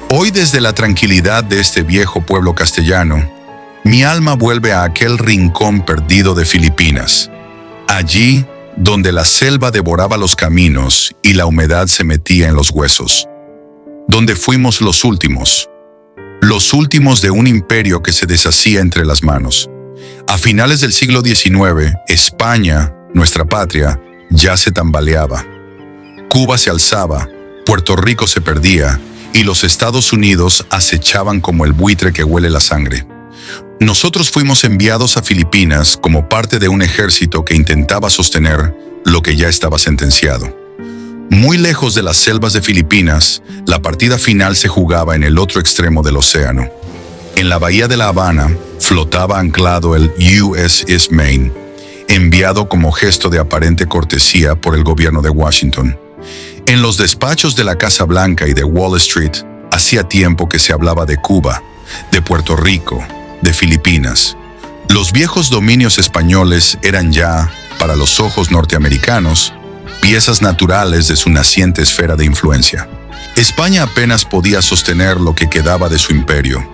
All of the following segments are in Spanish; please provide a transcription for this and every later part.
Hoy, desde la tranquilidad de este viejo pueblo castellano, mi alma vuelve a aquel rincón perdido de Filipinas, allí donde la selva devoraba los caminos y la humedad se metía en los huesos, donde fuimos los últimos de un imperio que se deshacía entre las manos. A finales del siglo XIX, España, nuestra patria, ya se tambaleaba. Cuba se alzaba, Puerto Rico se perdía y los Estados Unidos acechaban como el buitre que huele la sangre. Nosotros fuimos enviados a Filipinas como parte de un ejército que intentaba sostener lo que ya estaba sentenciado. Muy lejos de las selvas de Filipinas, la partida final se jugaba en el otro extremo del océano. En la bahía de La Habana flotaba anclado el USS Maine, enviado como gesto de aparente cortesía por el gobierno de Washington. En los despachos de la Casa Blanca y de Wall Street, hacía tiempo que se hablaba de Cuba, de Puerto Rico, de Filipinas. Los viejos dominios españoles eran ya, para los ojos norteamericanos, piezas naturales de su naciente esfera de influencia. España apenas podía sostener lo que quedaba de su imperio.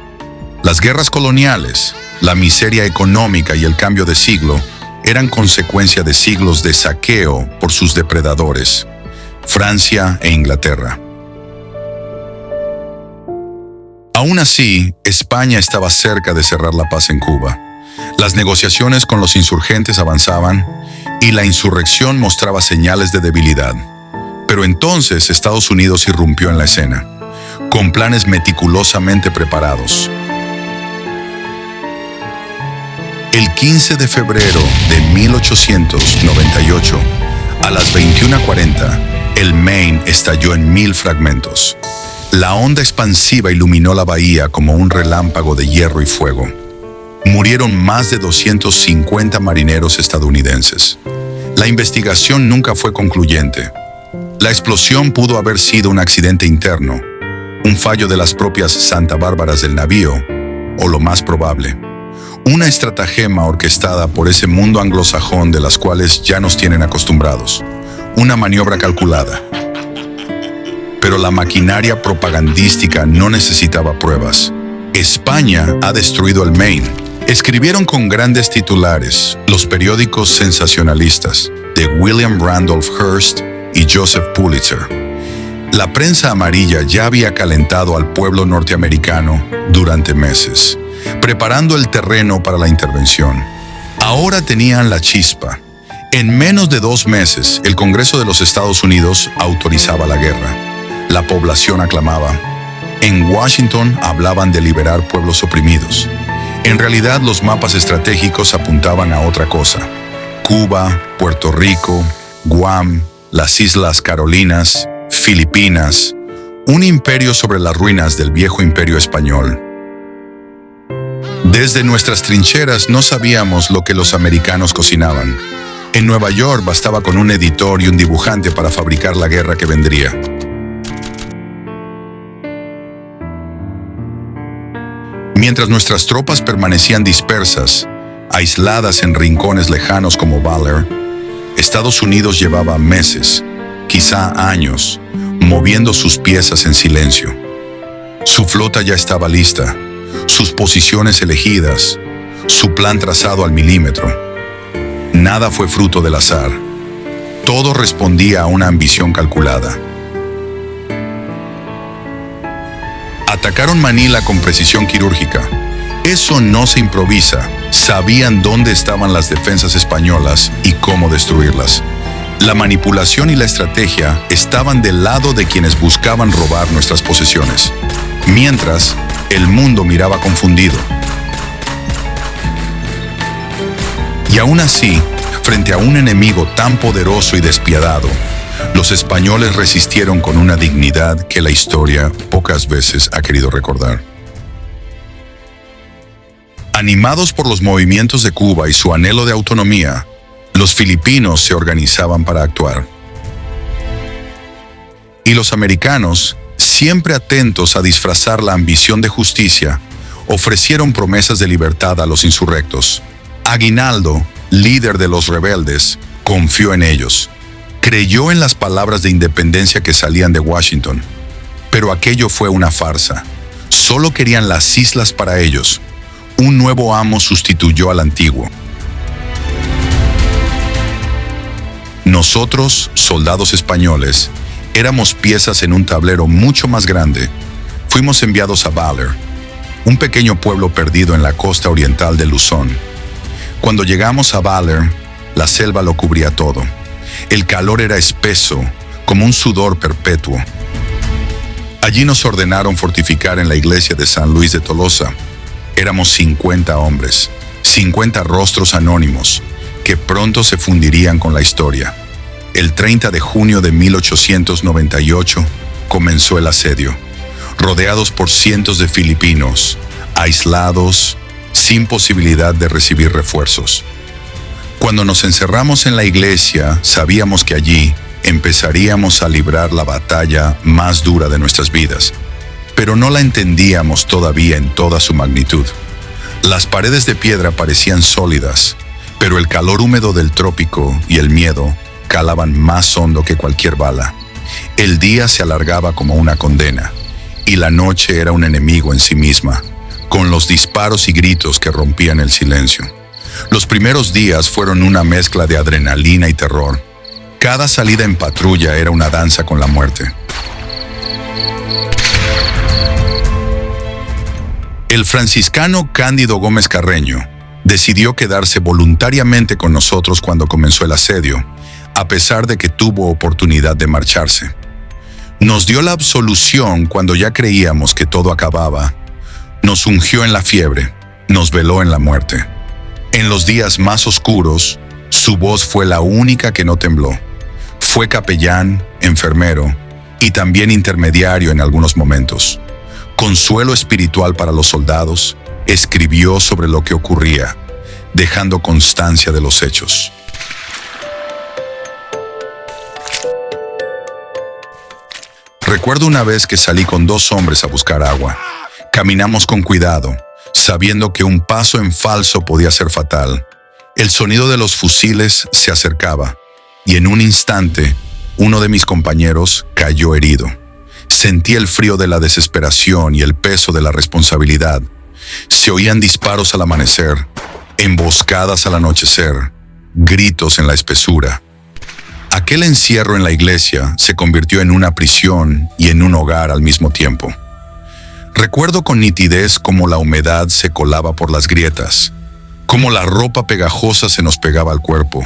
Las guerras coloniales, la miseria económica y el cambio de siglo eran consecuencia de siglos de saqueo por sus depredadores, Francia e Inglaterra. Aún así, España estaba cerca de cerrar la paz en Cuba. Las negociaciones con los insurgentes avanzaban y la insurrección mostraba señales de debilidad. Pero entonces Estados Unidos irrumpió en la escena, con planes meticulosamente preparados. El 15 de febrero de 1898, a las 21:40, el Maine estalló en 1000 fragmentos. La onda expansiva iluminó la bahía como un relámpago de hierro y fuego. Murieron más de 250 marineros estadounidenses. La investigación nunca fue concluyente. La explosión pudo haber sido un accidente interno, un fallo de las propias Santa Bárbaras del navío, o lo más probable, una estratagema orquestada por ese mundo anglosajón de las cuales ya nos tienen acostumbrados, una maniobra calculada. Pero la maquinaria propagandística no necesitaba pruebas. España ha destruido el Maine. Escribieron con grandes titulares los periódicos sensacionalistas de William Randolph Hearst y Joseph Pulitzer. La prensa amarilla ya había calentado al pueblo norteamericano durante meses, preparando el terreno para la intervención. Ahora tenían la chispa. En menos de 2 meses, el Congreso de los Estados Unidos autorizaba la guerra. La población aclamaba. En Washington hablaban de liberar pueblos oprimidos. En realidad, los mapas estratégicos apuntaban a otra cosa. Cuba, Puerto Rico, Guam, las Islas Carolinas, Filipinas, un imperio sobre las ruinas del viejo imperio español. Desde nuestras trincheras no sabíamos lo que los americanos cocinaban. En Nueva York bastaba con un editor y un dibujante para fabricar la guerra que vendría. Mientras nuestras tropas permanecían dispersas, aisladas en rincones lejanos como Valor, Estados Unidos llevaba meses, quizá años, moviendo sus piezas en silencio. Su flota ya estaba lista, sus posiciones elegidas, su plan trazado al milímetro. Nada fue fruto del azar. Todo respondía a una ambición calculada. Atacaron Manila con precisión quirúrgica. Eso no se improvisa. Sabían dónde estaban las defensas españolas y cómo destruirlas. La manipulación y la estrategia estaban del lado de quienes buscaban robar nuestras posesiones. Mientras, el mundo miraba confundido. Y aún así, frente a un enemigo tan poderoso y despiadado, los españoles resistieron con una dignidad que la historia pocas veces ha querido recordar. Animados por los movimientos de Cuba y su anhelo de autonomía, los filipinos se organizaban para actuar. Y los americanos, siempre atentos a disfrazar la ambición de justicia, ofrecieron promesas de libertad a los insurrectos. Aguinaldo, líder de los rebeldes, confió en ellos. Creyó en las palabras de independencia que salían de Washington. Pero aquello fue una farsa. Solo querían las islas para ellos. Un nuevo amo sustituyó al antiguo. Nosotros, soldados españoles, éramos piezas en un tablero mucho más grande. Fuimos enviados a Valor, un pequeño pueblo perdido en la costa oriental de Luzón. Cuando llegamos a Valor, la selva lo cubría todo. El calor era espeso, como un sudor perpetuo. Allí nos ordenaron fortificar en la iglesia de San Luis de Tolosa. Éramos 50 hombres, 50 rostros anónimos, que pronto se fundirían con la historia. El 30 de junio de 1898 comenzó el asedio, rodeados por cientos de filipinos, aislados, sin posibilidad de recibir refuerzos. Cuando nos encerramos en la iglesia, sabíamos que allí empezaríamos a librar la batalla más dura de nuestras vidas, pero no la entendíamos todavía en toda su magnitud. Las paredes de piedra parecían sólidas, pero el calor húmedo del trópico y el miedo calaban más hondo que cualquier bala. El día se alargaba como una condena, y la noche era un enemigo en sí misma, con los disparos y gritos que rompían el silencio. Los primeros días fueron una mezcla de adrenalina y terror. Cada salida en patrulla era una danza con la muerte. El franciscano Cándido Gómez Carreño decidió quedarse voluntariamente con nosotros cuando comenzó el asedio, a pesar de que tuvo oportunidad de marcharse. Nos dio la absolución cuando ya creíamos que todo acababa. Nos ungió en la fiebre, nos veló en la muerte. En los días más oscuros, su voz fue la única que no tembló. Fue capellán, enfermero y también intermediario en algunos momentos. Consuelo espiritual para los soldados, escribió sobre lo que ocurría, dejando constancia de los hechos. Recuerdo una vez que salí con 2 hombres a buscar agua. Caminamos con cuidado, sabiendo que un paso en falso podía ser fatal. El sonido de los fusiles se acercaba, y en un instante, uno de mis compañeros cayó herido. Sentí el frío de la desesperación y el peso de la responsabilidad. Se oían disparos al amanecer, emboscadas al anochecer, gritos en la espesura. Aquel encierro en la iglesia se convirtió en una prisión y en un hogar al mismo tiempo. Recuerdo con nitidez cómo la humedad se colaba por las grietas, cómo la ropa pegajosa se nos pegaba al cuerpo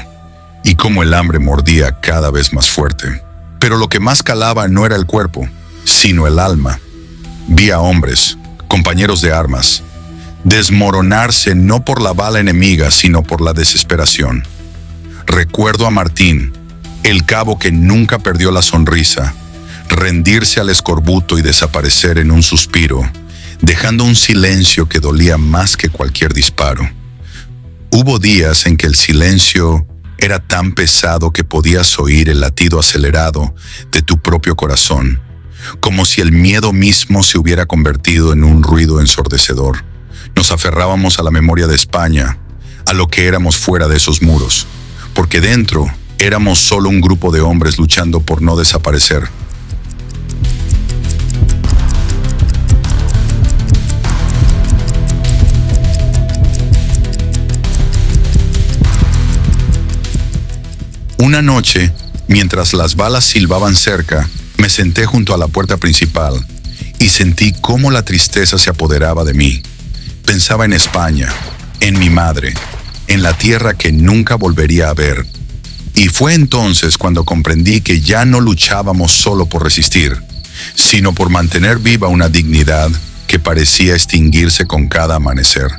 y cómo el hambre mordía cada vez más fuerte. Pero lo que más calaba no era el cuerpo, sino el alma. Vi a hombres, compañeros de armas, desmoronarse no por la bala enemiga, sino por la desesperación. Recuerdo a Martín, el cabo que nunca perdió la sonrisa, rendirse al escorbuto y desaparecer en un suspiro, dejando un silencio que dolía más que cualquier disparo. Hubo días en que el silencio era tan pesado que podías oír el latido acelerado de tu propio corazón, como si el miedo mismo se hubiera convertido en un ruido ensordecedor. Nos aferrábamos a la memoria de España, a lo que éramos fuera de esos muros, porque dentro éramos solo un grupo de hombres luchando por no desaparecer. Una noche, mientras las balas silbaban cerca, me senté junto a la puerta principal y sentí cómo la tristeza se apoderaba de mí. Pensaba en España, en mi madre, en la tierra que nunca volvería a ver. Y fue entonces cuando comprendí que ya no luchábamos solo por resistir, sino por mantener viva una dignidad que parecía extinguirse con cada amanecer.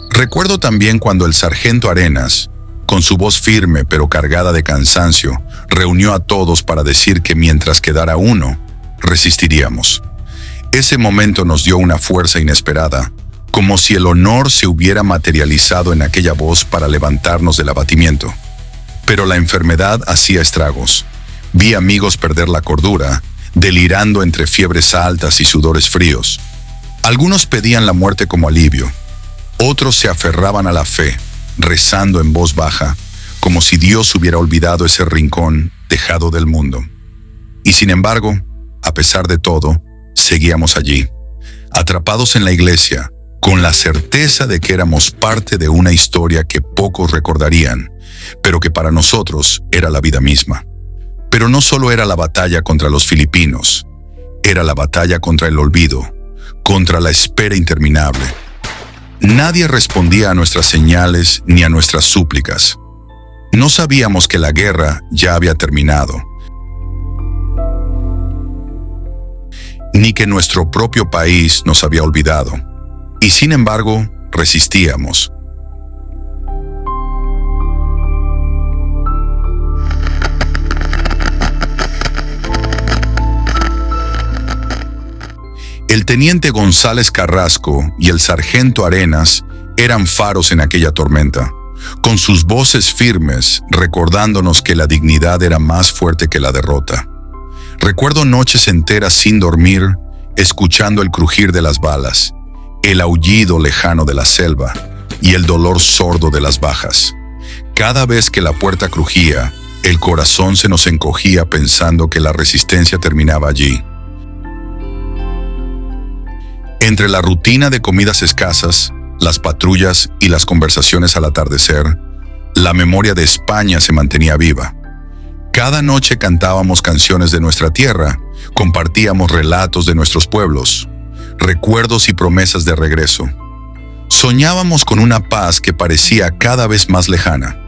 Recuerdo también cuando el sargento Arenas, con su voz firme pero cargada de cansancio, reunió a todos para decir que mientras quedara uno, resistiríamos. Ese momento nos dio una fuerza inesperada, como si el honor se hubiera materializado en aquella voz para levantarnos del abatimiento. Pero la enfermedad hacía estragos. Vi amigos perder la cordura, delirando entre fiebres altas y sudores fríos. Algunos pedían la muerte como alivio. Otros se aferraban a la fe, rezando en voz baja, como si Dios hubiera olvidado ese rincón dejado del mundo. Y sin embargo, a pesar de todo, seguíamos allí, atrapados en la iglesia, con la certeza de que éramos parte de una historia que pocos recordarían, pero que para nosotros era la vida misma. Pero no solo era la batalla contra los filipinos, era la batalla contra el olvido, contra la espera interminable. Nadie respondía a nuestras señales ni a nuestras súplicas. No sabíamos que la guerra ya había terminado, ni que nuestro propio país nos había olvidado. Y sin embargo, resistíamos. El teniente González Carrasco y el sargento Arenas eran faros en aquella tormenta, con sus voces firmes recordándonos que la dignidad era más fuerte que la derrota. Recuerdo noches enteras sin dormir, escuchando el crujir de las balas, el aullido lejano de la selva y el dolor sordo de las bajas. Cada vez que la puerta crujía, el corazón se nos encogía pensando que la resistencia terminaba allí. Entre la rutina de comidas escasas, las patrullas y las conversaciones al atardecer, la memoria de España se mantenía viva. Cada noche cantábamos canciones de nuestra tierra, compartíamos relatos de nuestros pueblos, recuerdos y promesas de regreso. Soñábamos con una paz que parecía cada vez más lejana.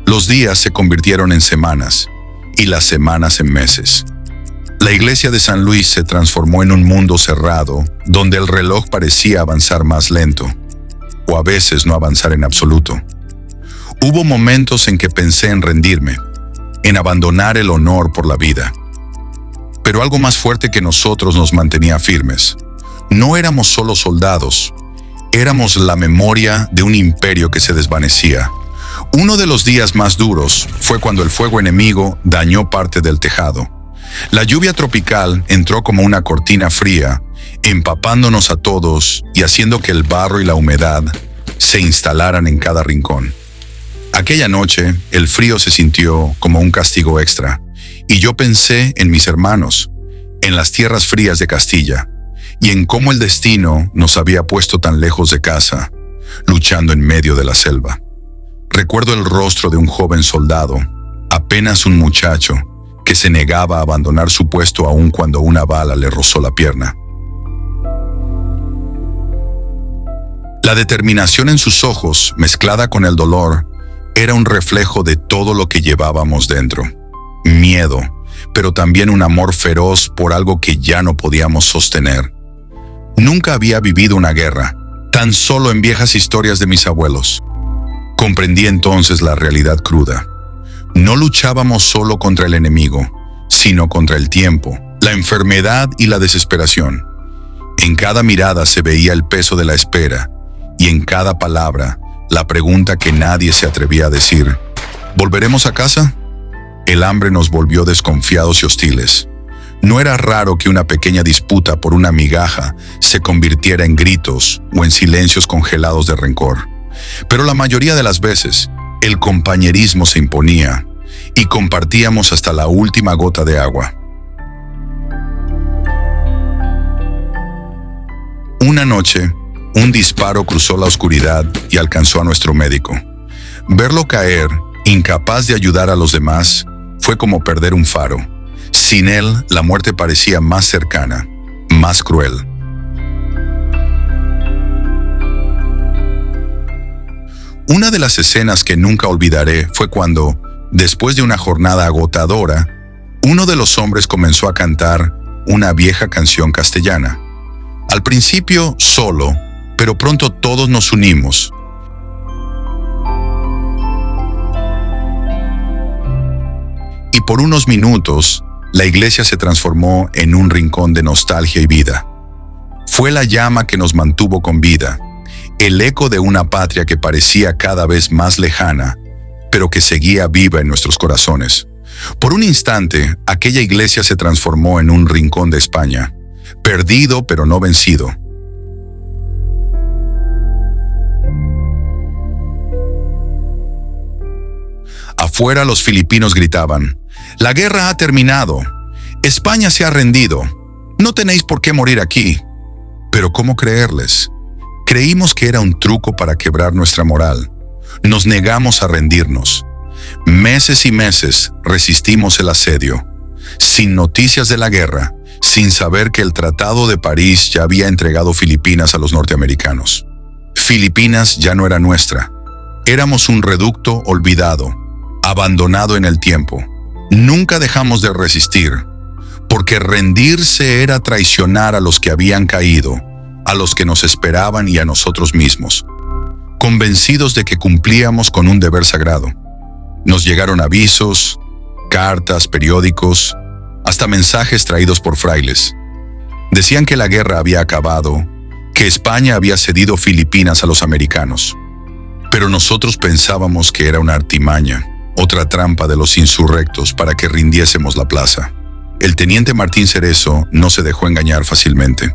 Los días se convirtieron en semanas y las semanas en meses. La iglesia de San Luis se transformó en un mundo cerrado, donde el reloj parecía avanzar más lento, o a veces no avanzar en absoluto. Hubo momentos en que pensé en rendirme, en abandonar el honor por la vida. Pero algo más fuerte que nosotros nos mantenía firmes. No éramos solo soldados, éramos la memoria de un imperio que se desvanecía. Uno de los días más duros fue cuando el fuego enemigo dañó parte del tejado. La lluvia tropical entró como una cortina fría, empapándonos a todos y haciendo que el barro y la humedad se instalaran en cada rincón. Aquella noche, el frío se sintió como un castigo extra, y yo pensé en mis hermanos, en las tierras frías de Castilla, y en cómo el destino nos había puesto tan lejos de casa, luchando en medio de la selva. Recuerdo el rostro de un joven soldado, apenas un muchacho, que se negaba a abandonar su puesto aun cuando una bala le rozó la pierna. La determinación en sus ojos, mezclada con el dolor, era un reflejo de todo lo que llevábamos dentro. Miedo, pero también un amor feroz por algo que ya no podíamos sostener. Nunca había vivido una guerra, tan solo en viejas historias de mis abuelos. Comprendí entonces la realidad cruda. No luchábamos solo contra el enemigo, sino contra el tiempo, la enfermedad y la desesperación. En cada mirada se veía el peso de la espera, y en cada palabra, la pregunta que nadie se atrevía a decir: ¿volveremos a casa? El hambre nos volvió desconfiados y hostiles. No era raro que una pequeña disputa por una migaja se convirtiera en gritos o en silencios congelados de rencor. Pero la mayoría de las veces, el compañerismo se imponía y compartíamos hasta la última gota de agua. Una noche, un disparo cruzó la oscuridad y alcanzó a nuestro médico. Verlo caer, incapaz de ayudar a los demás, fue como perder un faro. Sin él, la muerte parecía más cercana, más cruel. Una de las escenas que nunca olvidaré fue cuando, después de una jornada agotadora, uno de los hombres comenzó a cantar una vieja canción castellana. Al principio solo, pero pronto todos nos unimos. Y por unos minutos, la iglesia se transformó en un rincón de nostalgia y vida. Fue la llama que nos mantuvo con vida, el eco de una patria que parecía cada vez más lejana, pero que seguía viva en nuestros corazones. Por un instante, aquella iglesia se transformó en un rincón de España, perdido pero no vencido. Afuera los filipinos gritaban: «La guerra ha terminado. España se ha rendido. No tenéis por qué morir aquí. Pero ¿cómo creerles? Creímos que era un truco para quebrar nuestra moral. Nos negamos a rendirnos. Meses y meses resistimos el asedio, sin noticias de la guerra, sin saber que el Tratado de París ya había entregado Filipinas a los norteamericanos. Filipinas ya no era nuestra. Éramos un reducto olvidado, abandonado en el tiempo. Nunca dejamos de resistir, porque rendirse era traicionar a los que habían caído, a los que nos esperaban y a nosotros mismos. Convencidos de que cumplíamos con un deber sagrado. Nos llegaron avisos, cartas, periódicos, hasta mensajes traídos por frailes. Decían que la guerra había acabado, que España había cedido Filipinas a los americanos. Pero nosotros pensábamos que era una artimaña, otra trampa de los insurrectos para que rindiésemos la plaza. El teniente Martín Cerezo no se dejó engañar fácilmente.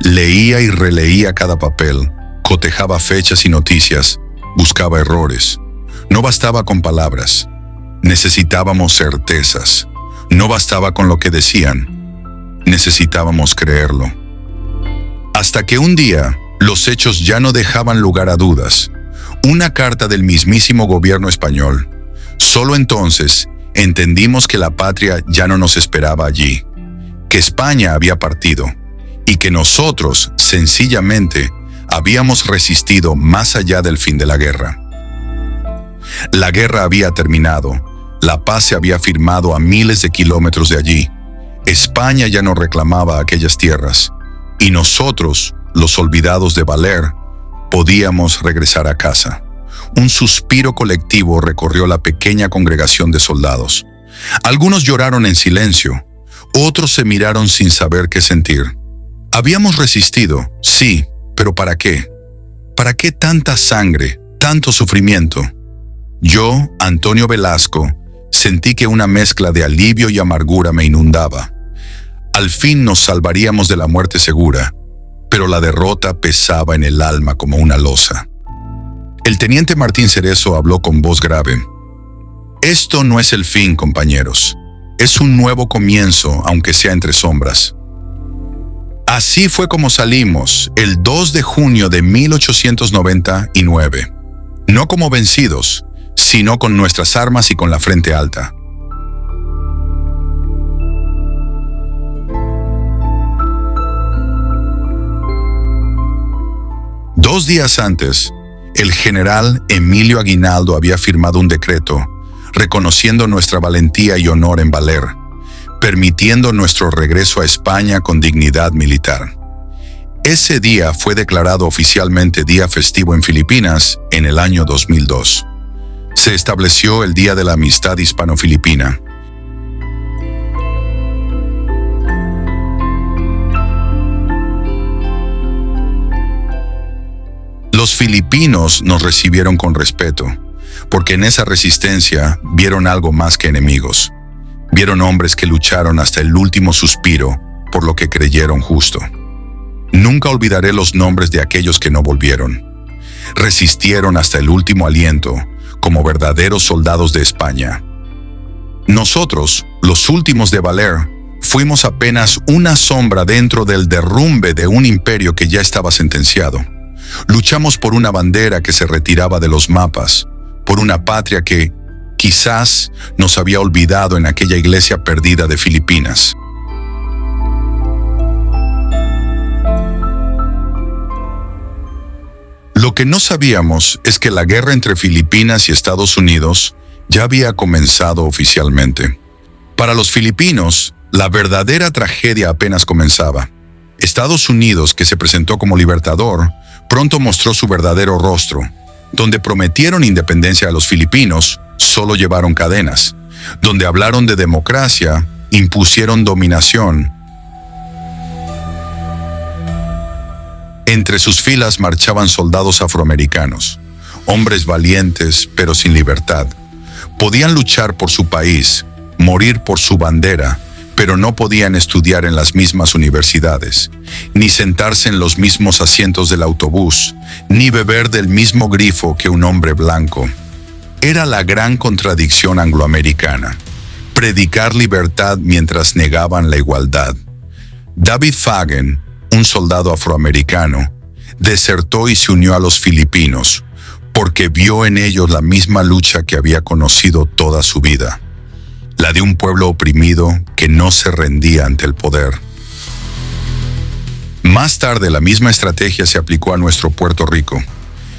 Leía y releía cada papel, cotejaba fechas y noticias, buscaba errores. No bastaba con palabras, necesitábamos certezas. No bastaba con lo que decían, necesitábamos creerlo. Hasta que un día, los hechos ya no dejaban lugar a dudas. Una carta del mismísimo gobierno español. Solo entonces entendimos que la patria ya no nos esperaba allí, que España había partido y que nosotros, sencillamente, habíamos resistido más allá del fin de la guerra. La guerra había terminado. La paz se había firmado a miles de kilómetros de allí. España ya no reclamaba aquellas tierras, y nosotros, los olvidados de Valer, podíamos regresar a casa. Un suspiro colectivo recorrió la pequeña congregación de soldados. Algunos lloraron en silencio, otros se miraron sin saber qué sentir. Habíamos resistido, sí, pero ¿para qué? ¿Para qué tanta sangre, tanto sufrimiento? Yo, Antonio Velasco, sentí que una mezcla de alivio y amargura me inundaba. Al fin nos salvaríamos de la muerte segura, pero la derrota pesaba en el alma como una losa. El teniente Martín Cerezo habló con voz grave. Esto no es el fin, compañeros. Es un nuevo comienzo, aunque sea entre sombras. Así fue como salimos el 2 de junio de 1899. No como vencidos, sino con nuestras armas y con la frente alta. Dos días antes, el general Emilio Aguinaldo había firmado un decreto reconociendo nuestra valentía y honor en Valer, permitiendo nuestro regreso a España con dignidad militar. Ese día fue declarado oficialmente día festivo en Filipinas en el año 2002. Se estableció el Día de la Amistad Hispano-Filipina. Los filipinos nos recibieron con respeto, porque en esa resistencia vieron algo más que enemigos. Vieron hombres que lucharon hasta el último suspiro por lo que creyeron justo. Nunca olvidaré los nombres de aquellos que no volvieron. Resistieron hasta el último aliento, como verdaderos soldados de España. Nosotros, los últimos de Valer, fuimos apenas una sombra dentro del derrumbe de un imperio que ya estaba sentenciado. Luchamos por una bandera que se retiraba de los mapas, por una patria que, quizás, nos había olvidado en aquella iglesia perdida de Filipinas. Lo que no sabíamos es que la guerra entre Filipinas y Estados Unidos ya había comenzado oficialmente. Para los filipinos, la verdadera tragedia apenas comenzaba. Estados Unidos, que se presentó como libertador, pronto mostró su verdadero rostro. Donde prometieron independencia a los filipinos, solo llevaron cadenas. Donde hablaron de democracia, impusieron dominación. Entre sus filas marchaban soldados afroamericanos, hombres valientes pero sin libertad. Podían luchar por su país, morir por su bandera, pero no podían estudiar en las mismas universidades, ni sentarse en los mismos asientos del autobús, ni beber del mismo grifo que un hombre blanco. Era la gran contradicción angloamericana: predicar libertad mientras negaban la igualdad. David Fagen, un soldado afroamericano, desertó y se unió a los filipinos porque vio en ellos la misma lucha que había conocido toda su vida, la de un pueblo oprimido que no se rendía ante el poder. Más tarde, la misma estrategia se aplicó a nuestro Puerto Rico.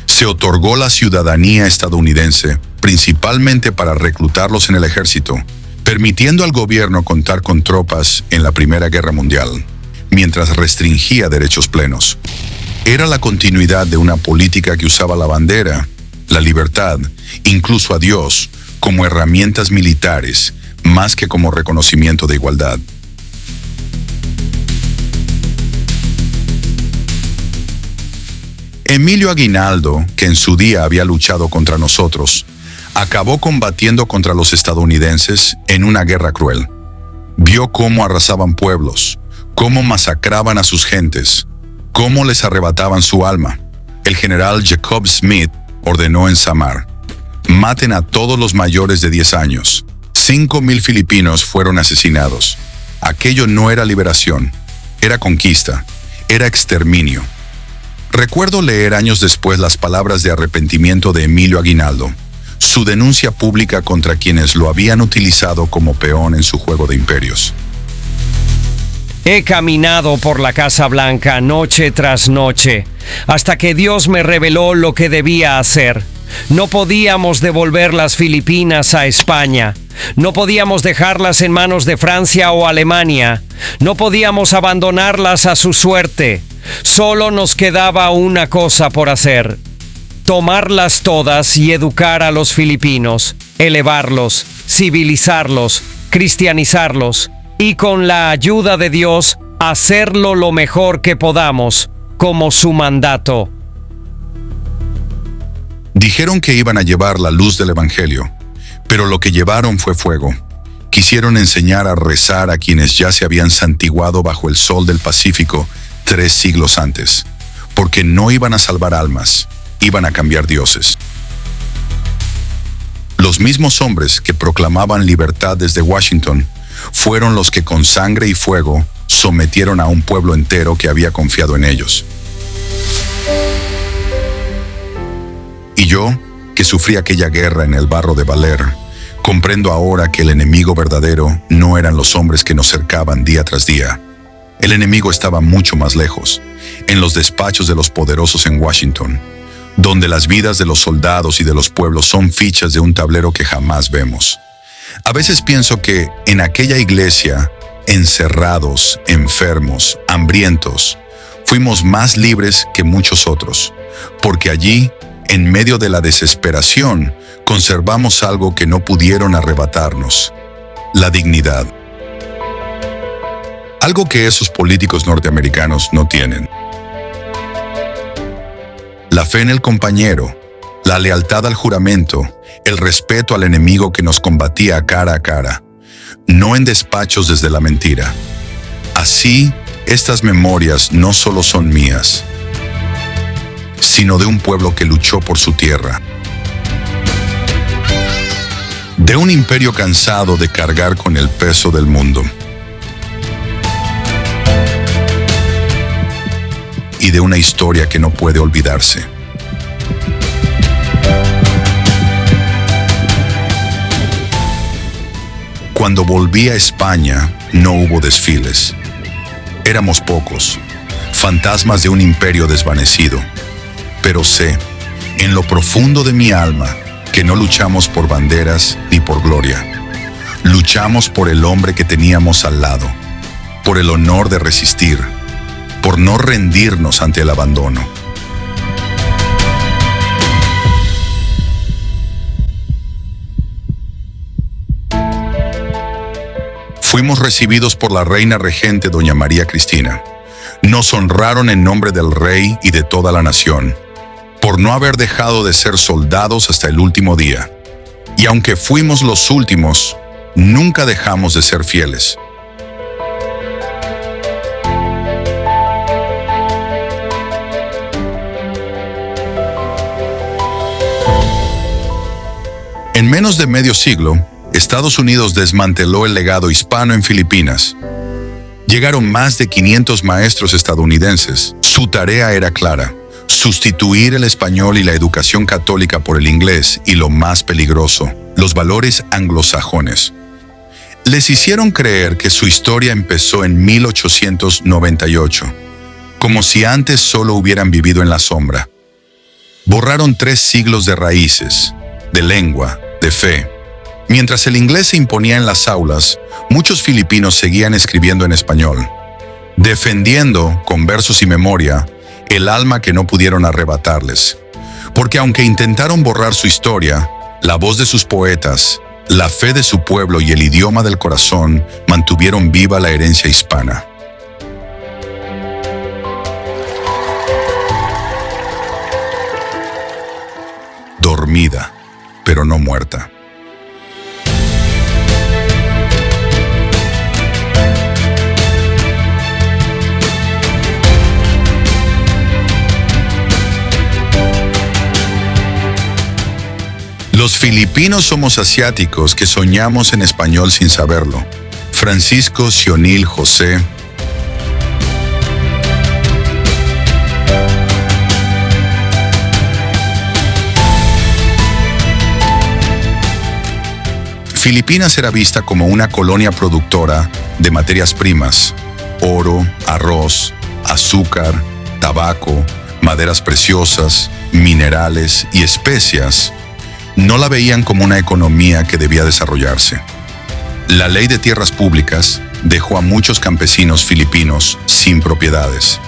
Se otorgó la ciudadanía estadounidense, principalmente para reclutarlos en el ejército, permitiendo al gobierno contar con tropas en la Primera Guerra Mundial, mientras restringía derechos plenos. Era la continuidad de una política que usaba la bandera, la libertad, incluso a Dios, como herramientas militares, más que como reconocimiento de igualdad. Emilio Aguinaldo, que en su día había luchado contra nosotros, acabó combatiendo contra los estadounidenses en una guerra cruel. Vio cómo arrasaban pueblos, cómo masacraban a sus gentes, cómo les arrebataban su alma. El general Jacob Smith ordenó en Samar: maten a todos los mayores de 10 años. 5,000 filipinos fueron asesinados. Aquello no era liberación, era conquista, era exterminio. Recuerdo leer años después las palabras de arrepentimiento de Emilio Aguinaldo, su denuncia pública contra quienes lo habían utilizado como peón en su juego de imperios. He caminado por la Casa Blanca noche tras noche, hasta que Dios me reveló lo que debía hacer. No podíamos devolver las Filipinas a España. No podíamos dejarlas en manos de Francia o Alemania. No podíamos abandonarlas a su suerte. Solo nos quedaba una cosa por hacer: tomarlas todas y educar a los filipinos, elevarlos, civilizarlos, cristianizarlos y con la ayuda de Dios hacerlo lo mejor que podamos, como su mandato. Dijeron que iban a llevar la luz del Evangelio, pero lo que llevaron fue fuego. Quisieron enseñar a rezar a quienes ya se habían santiguado bajo el sol del Pacífico 3 siglos antes, porque no iban a salvar almas, iban a cambiar dioses. Los mismos hombres que proclamaban libertad desde Washington fueron los que con sangre y fuego sometieron a un pueblo entero que había confiado en ellos. Y yo, que sufrí aquella guerra en el barro de Valer, comprendo ahora que el enemigo verdadero no eran los hombres que nos cercaban día tras día. El enemigo estaba mucho más lejos, en los despachos de los poderosos en Washington, donde las vidas de los soldados y de los pueblos son fichas de un tablero que jamás vemos. A veces pienso que en aquella iglesia, encerrados, enfermos, hambrientos, fuimos más libres que muchos otros, porque allí, en medio de la desesperación, conservamos algo que no pudieron arrebatarnos: la dignidad. Algo que esos políticos norteamericanos no tienen. La fe en el compañero, la lealtad al juramento, el respeto al enemigo que nos combatía cara a cara, no en despachos desde la mentira. Así, estas memorias no solo son mías, sino de un pueblo que luchó por su tierra, de un imperio cansado de cargar con el peso del mundo, y de una historia que no puede olvidarse. Cuando volví a España, no hubo desfiles. Éramos pocos, fantasmas de un imperio desvanecido. Pero sé, en lo profundo de mi alma, que no luchamos por banderas ni por gloria. Luchamos por el hombre que teníamos al lado, por el honor de resistir, por no rendirnos ante el abandono. Fuimos recibidos por la reina regente doña María Cristina. Nos honraron en nombre del rey y de toda la nación, por no haber dejado de ser soldados hasta el último día. Y aunque fuimos los últimos, nunca dejamos de ser fieles. En menos de medio siglo, Estados Unidos desmanteló el legado hispano en Filipinas. Llegaron más de 500 maestros estadounidenses. Su tarea era clara: sustituir el español y la educación católica por el inglés y, lo más peligroso, los valores anglosajones. Les hicieron creer que su historia empezó en 1898, como si antes solo hubieran vivido en la sombra. Borraron 3 siglos de raíces, de lengua, de fe. Mientras el inglés se imponía en las aulas, muchos filipinos seguían escribiendo en español, defendiendo, con versos y memoria, el alma que no pudieron arrebatarles. Porque aunque intentaron borrar su historia, la voz de sus poetas, la fe de su pueblo y el idioma del corazón mantuvieron viva la herencia hispana. Dormida, pero no muerta. Los filipinos somos asiáticos que soñamos en español sin saberlo. Francisco Sionil José. Filipinas era vista como una colonia productora de materias primas: oro, arroz, azúcar, tabaco, maderas preciosas, minerales y especias. No la veían como una economía que debía desarrollarse. La ley de tierras públicas dejó a muchos campesinos filipinos sin propiedades.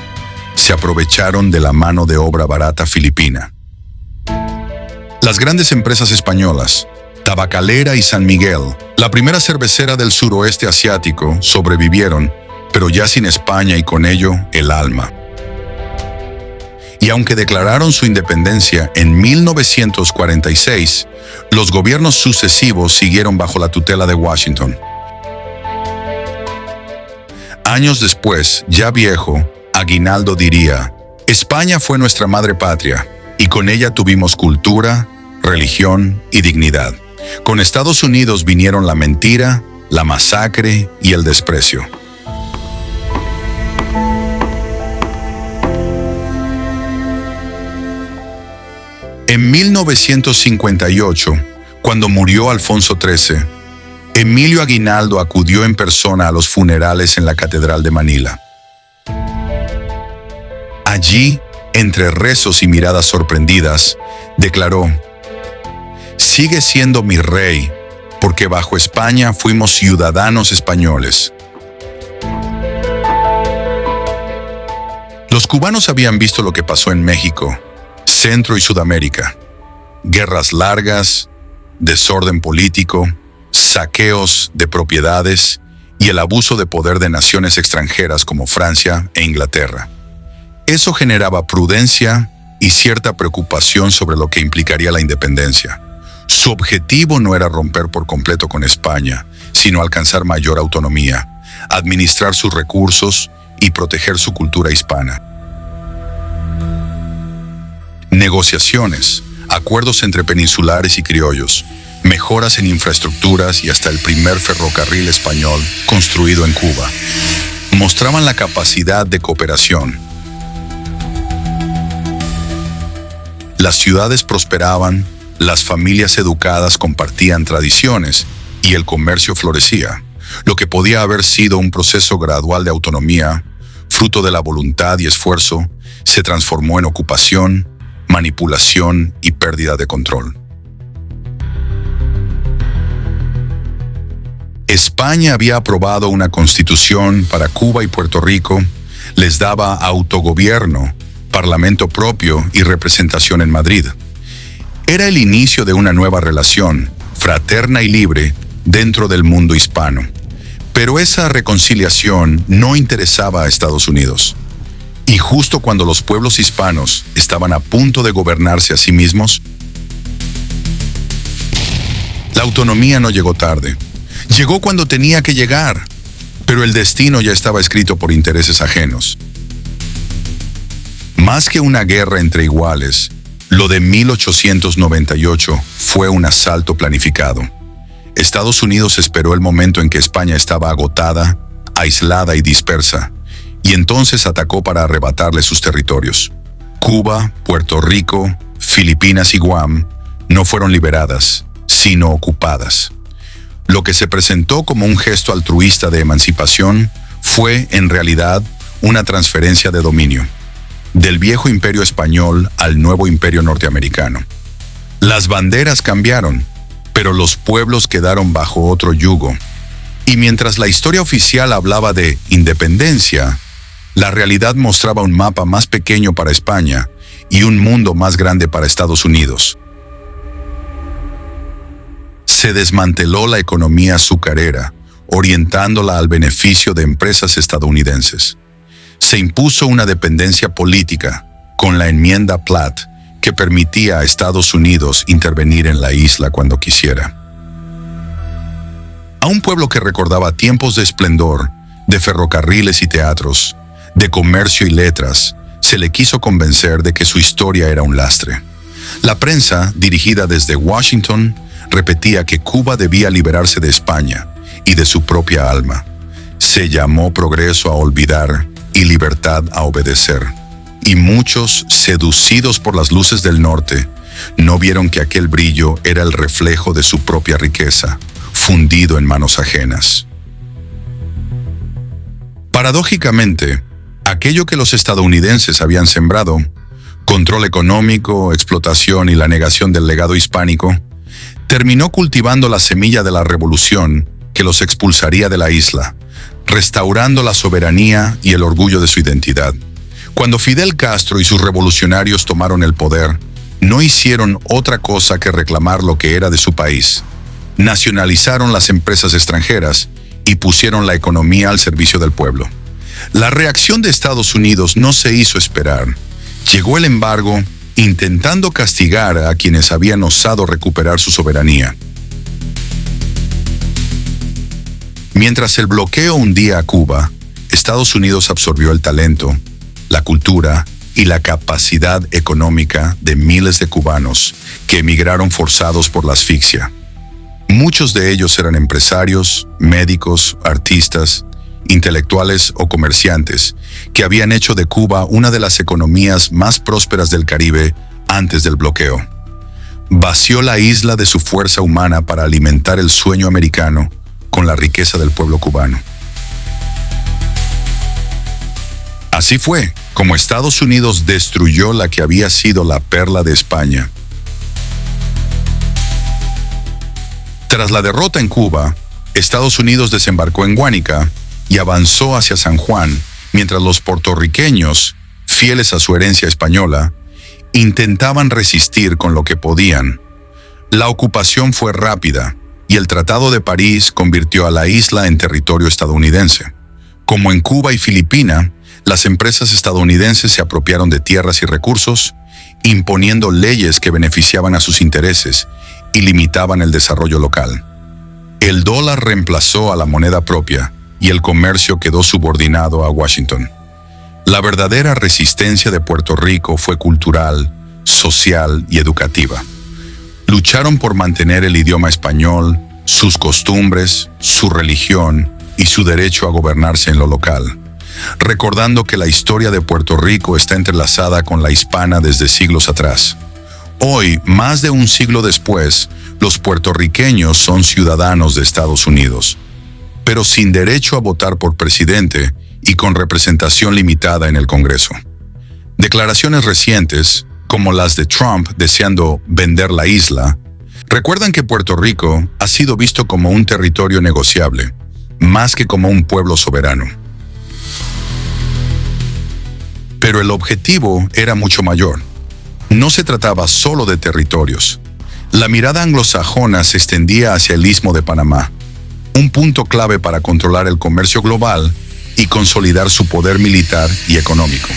Se aprovecharon de la mano de obra barata filipina. Las grandes empresas españolas, Tabacalera y San Miguel, la primera cervecera del suroeste asiático, sobrevivieron, pero ya sin España y con ello el alma. Y aunque declararon su independencia en 1946, los gobiernos sucesivos siguieron bajo la tutela de Washington. Años después, ya viejo, Aguinaldo diría: España fue nuestra madre patria, y con ella tuvimos cultura, religión y dignidad. Con Estados Unidos vinieron la mentira, la masacre y el desprecio. En 1958, cuando murió Alfonso XIII, Emilio Aguinaldo acudió en persona a los funerales en la Catedral de Manila. Allí, entre rezos y miradas sorprendidas, declaró: «Sigue siendo mi rey, porque bajo España fuimos ciudadanos españoles». Los cubanos habían visto lo que pasó en México, Centro y Sudamérica: guerras largas, desorden político, saqueos de propiedades y el abuso de poder de naciones extranjeras como Francia e Inglaterra. Eso generaba prudencia y cierta preocupación sobre lo que implicaría la independencia. Su objetivo no era romper por completo con España, sino alcanzar mayor autonomía, administrar sus recursos y proteger su cultura hispana. Negociaciones, acuerdos entre peninsulares y criollos, mejoras en infraestructuras y hasta el primer ferrocarril español construido en Cuba mostraban la capacidad de cooperación. Las ciudades prosperaban, las familias educadas compartían tradiciones y el comercio florecía. Lo que podía haber sido un proceso gradual de autonomía, fruto de la voluntad y esfuerzo, se transformó en ocupación, manipulación y pérdida de control. España había aprobado una constitución para Cuba y Puerto Rico, les daba autogobierno, parlamento propio y representación en Madrid. Era el inicio de una nueva relación, fraterna y libre, dentro del mundo hispano. Pero esa reconciliación no interesaba a Estados Unidos. Y justo cuando los pueblos hispanos estaban a punto de gobernarse a sí mismos, la autonomía no llegó tarde. Llegó cuando tenía que llegar, pero el destino ya estaba escrito por intereses ajenos. Más que una guerra entre iguales, lo de 1898 fue un asalto planificado. Estados Unidos esperó el momento en que España estaba agotada, aislada y dispersa, y entonces atacó para arrebatarle sus territorios. Cuba, Puerto Rico, Filipinas y Guam no fueron liberadas, sino ocupadas. Lo que se presentó como un gesto altruista de emancipación fue, en realidad, una transferencia de dominio, del viejo imperio español al nuevo imperio norteamericano. Las banderas cambiaron, pero los pueblos quedaron bajo otro yugo. Y mientras la historia oficial hablaba de independencia, la realidad mostraba un mapa más pequeño para España y un mundo más grande para Estados Unidos. Se desmanteló la economía azucarera, orientándola al beneficio de empresas estadounidenses. Se impuso una dependencia política con la enmienda Platt que permitía a Estados Unidos intervenir en la isla cuando quisiera. A un pueblo que recordaba tiempos de esplendor, de ferrocarriles y teatros, de comercio y letras, se le quiso convencer de que su historia era un lastre. La prensa, dirigida desde Washington, repetía que Cuba debía liberarse de España y de su propia alma. Se llamó progreso a olvidar y libertad a obedecer. Y muchos, seducidos por las luces del norte, no vieron que aquel brillo era el reflejo de su propia riqueza, fundido en manos ajenas. Paradójicamente, aquello que los estadounidenses habían sembrado, control económico, explotación y la negación del legado hispánico, terminó cultivando la semilla de la revolución que los expulsaría de la isla, restaurando la soberanía y el orgullo de su identidad. Cuando Fidel Castro y sus revolucionarios tomaron el poder, no hicieron otra cosa que reclamar lo que era de su país. Nacionalizaron las empresas extranjeras y pusieron la economía al servicio del pueblo. La reacción de Estados Unidos no se hizo esperar. Llegó el embargo, intentando castigar a quienes habían osado recuperar su soberanía. Mientras el bloqueo hundía a Cuba, Estados Unidos absorbió el talento, la cultura y la capacidad económica de miles de cubanos que emigraron forzados por la asfixia. Muchos de ellos eran empresarios, médicos, artistas, intelectuales o comerciantes que habían hecho de Cuba una de las economías más prósperas del Caribe antes del bloqueo. Vació la isla de su fuerza humana para alimentar el sueño americano con la riqueza del pueblo cubano. Así fue como Estados Unidos destruyó la que había sido la perla de España. Tras la derrota en Cuba, Estados Unidos desembarcó en Guánica y avanzó hacia San Juan, mientras los puertorriqueños, fieles a su herencia española, intentaban resistir con lo que podían. La ocupación fue rápida y el Tratado de París convirtió a la isla en territorio estadounidense. Como en Cuba y Filipinas, las empresas estadounidenses se apropiaron de tierras y recursos, imponiendo leyes que beneficiaban a sus intereses y limitaban el desarrollo local. El dólar reemplazó a la moneda propia y el comercio quedó subordinado a Washington. La verdadera resistencia de Puerto Rico fue cultural, social y educativa. Lucharon por mantener el idioma español, sus costumbres, su religión y su derecho a gobernarse en lo local, recordando que la historia de Puerto Rico está entrelazada con la hispana desde siglos atrás. Hoy, más de un siglo después, los puertorriqueños son ciudadanos de Estados Unidos, pero sin derecho a votar por presidente y con representación limitada en el Congreso. Declaraciones recientes, como las de Trump deseando vender la isla, recuerdan que Puerto Rico ha sido visto como un territorio negociable, más que como un pueblo soberano. Pero el objetivo era mucho mayor. No se trataba solo de territorios. La mirada anglosajona se extendía hacia el Istmo de Panamá, un punto clave para controlar el comercio global y consolidar su poder militar y económico.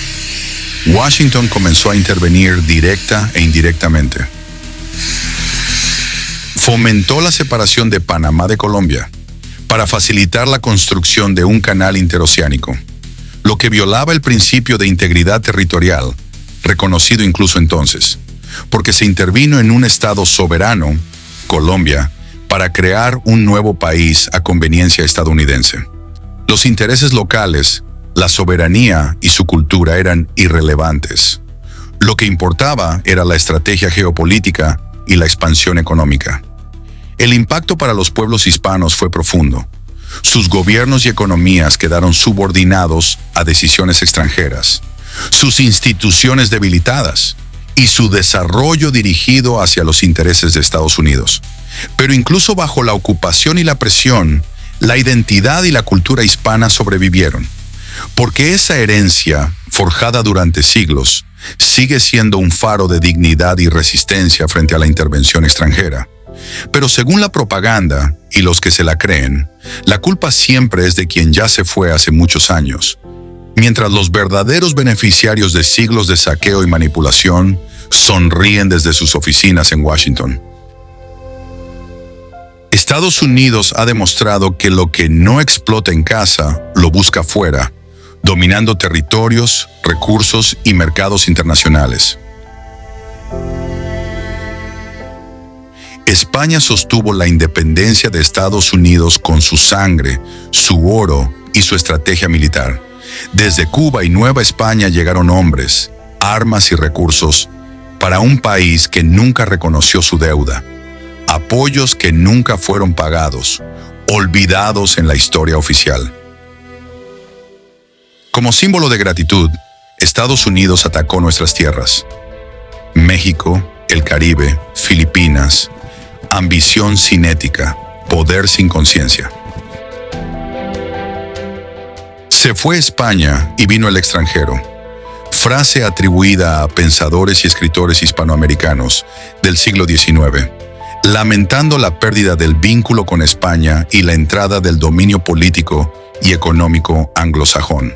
Washington comenzó a intervenir directa e indirectamente. Fomentó la separación de Panamá de Colombia para facilitar la construcción de un canal interoceánico, lo que violaba el principio de integridad territorial, reconocido incluso entonces, porque se intervino en un estado soberano, Colombia, para crear un nuevo país a conveniencia estadounidense. Los intereses locales, la soberanía y su cultura eran irrelevantes. Lo que importaba era la estrategia geopolítica y la expansión económica. El impacto para los pueblos hispanos fue profundo. Sus gobiernos y economías quedaron subordinados a decisiones extranjeras, sus instituciones debilitadas y su desarrollo dirigido hacia los intereses de Estados Unidos. Pero incluso bajo la ocupación y la presión, la identidad y la cultura hispana sobrevivieron, porque esa herencia, forjada durante siglos, sigue siendo un faro de dignidad y resistencia frente a la intervención extranjera. Pero según la propaganda y los que se la creen, la culpa siempre es de quien ya se fue hace muchos años, mientras los verdaderos beneficiarios de siglos de saqueo y manipulación sonríen desde sus oficinas en Washington. Estados Unidos ha demostrado que lo que no explota en casa, lo busca fuera, dominando territorios, recursos y mercados internacionales. España sostuvo la independencia de Estados Unidos con su sangre, su oro y su estrategia militar. Desde Cuba y Nueva España llegaron hombres, armas y recursos para un país que nunca reconoció su deuda, apoyos que nunca fueron pagados, olvidados en la historia oficial. Como símbolo de gratitud, Estados Unidos atacó nuestras tierras. México, el Caribe, Filipinas, ambición sin ética, poder sin conciencia. Se fue España y vino el extranjero. Frase atribuida a pensadores y escritores hispanoamericanos del siglo XIX, lamentando la pérdida del vínculo con España y la entrada del dominio político y económico anglosajón.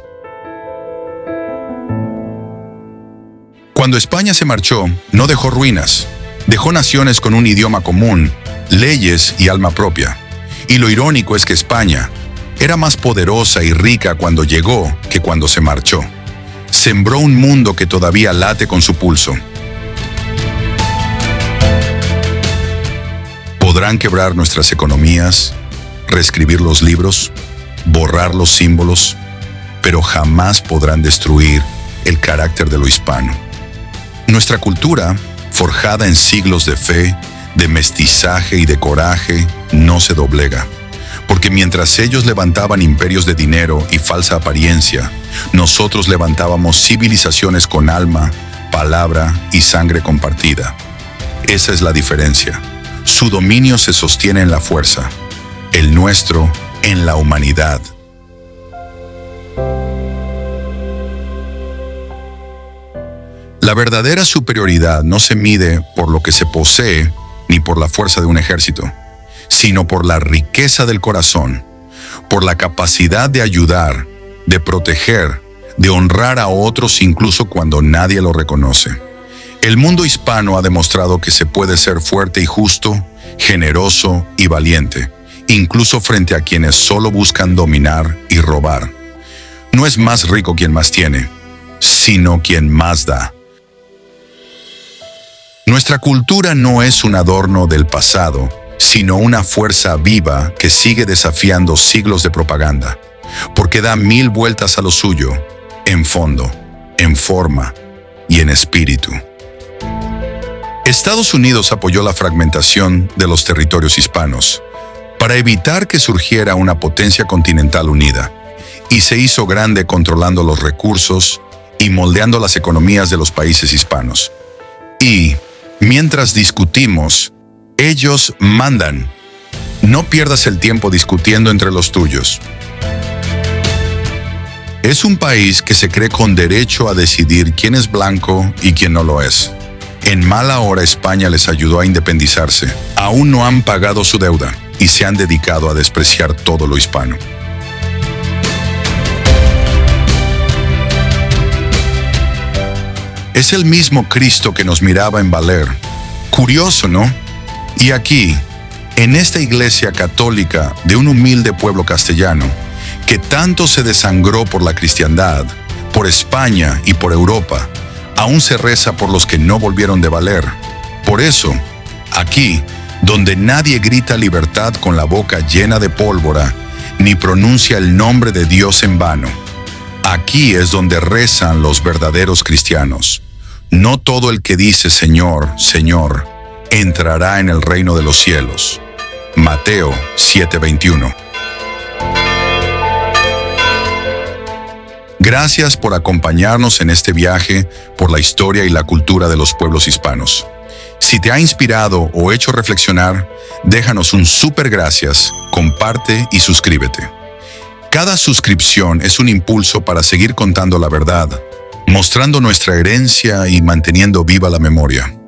Cuando España se marchó, no dejó ruinas, dejó naciones con un idioma común, leyes y alma propia. Y lo irónico es que España era más poderosa y rica cuando llegó que cuando se marchó. Sembró un mundo que todavía late con su pulso. Podrán quebrar nuestras economías, reescribir los libros, borrar los símbolos, pero jamás podrán destruir el carácter de lo hispano. Nuestra cultura, forjada en siglos de fe, de mestizaje y de coraje, no se doblega. Porque mientras ellos levantaban imperios de dinero y falsa apariencia, nosotros levantábamos civilizaciones con alma, palabra y sangre compartida. Esa es la diferencia. Su dominio se sostiene en la fuerza, el nuestro en la humanidad. La verdadera superioridad no se mide por lo que se posee ni por la fuerza de un ejército, sino por la riqueza del corazón, por la capacidad de ayudar, de proteger, de honrar a otros incluso cuando nadie lo reconoce. El mundo hispano ha demostrado que se puede ser fuerte y justo, generoso y valiente, incluso frente a quienes solo buscan dominar y robar. No es más rico quien más tiene, sino quien más da. Nuestra cultura no es un adorno del pasado, sino una fuerza viva que sigue desafiando siglos de propaganda, porque da 1000 vueltas a lo suyo, en fondo, en forma y en espíritu. Estados Unidos apoyó la fragmentación de los territorios hispanos para evitar que surgiera una potencia continental unida, y se hizo grande controlando los recursos y moldeando las economías de los países hispanos. Y, mientras discutimos, ellos mandan. No pierdas el tiempo discutiendo entre los tuyos. Es un país que se cree con derecho a decidir quién es blanco y quién no lo es. En mala hora España les ayudó a independizarse. Aún no han pagado su deuda y se han dedicado a despreciar todo lo hispano. Es el mismo Cristo que nos miraba en Valer. Curioso, ¿no? Y aquí, en esta iglesia católica de un humilde pueblo castellano, que tanto se desangró por la cristiandad, por España y por Europa, aún se reza por los que no volvieron de Valer. Por eso, aquí, donde nadie grita libertad con la boca llena de pólvora, ni pronuncia el nombre de Dios en vano. Aquí es donde rezan los verdaderos cristianos. No todo el que dice Señor, Señor, entrará en el reino de los cielos. Mateo 7:21. Gracias por acompañarnos en este viaje por la historia y la cultura de los pueblos hispanos. Si te ha inspirado o hecho reflexionar, déjanos un súper gracias, comparte y suscríbete. Cada suscripción es un impulso para seguir contando la verdad, mostrando nuestra herencia y manteniendo viva la memoria.